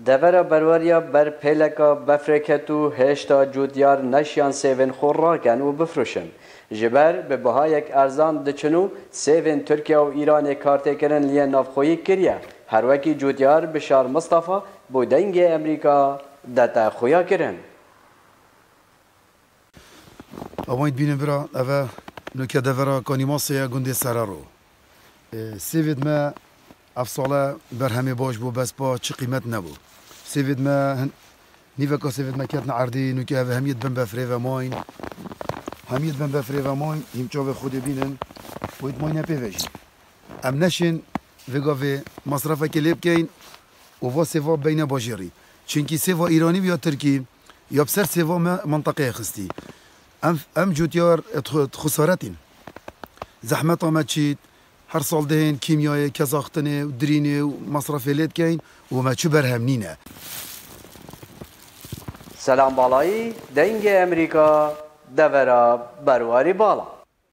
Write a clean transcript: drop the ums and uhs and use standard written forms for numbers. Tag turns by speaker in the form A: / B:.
A: دورا بروریا بر پیلکا بفرکتو هشتا جودیار نشیان سیون خور راکن و بفروشن. جبر به بهایک ارزان دچنو سیون ترکیه و ایران کارته کرن لیه نافخویی کریه. هر وکی جودیار بشار مصطفى بودنگ امریکا دتا خویا کرن.
B: اوایت بینم برا اوه نوکه دورا کانیماسیا گنده سرارو. سیوید ما افصاله بر همه باش بو بس با چه قیمت نبود. سیوید ما نیوکا سیوید ما کتن عردی نوکه اوه همیت بن بفری و ماین. همیت بن بفری و ماین هم چاو خود بینن وید ماین نپیوشی. ام نشین وگاوه مصرفه کلیب کین و وا سوا بین باجری. چونکی سوا ایرانی یا ترکی یا بسر سوا منطقه خستی. ام جوتیار خسارتین. زحمت آمد چید. هر سال دهین کیمیای کزاختنه و درینه و مصرفه لید کین و ما چو برهم نینه.
A: سلام بالایی دنگ امریکا دورا برواری بالا.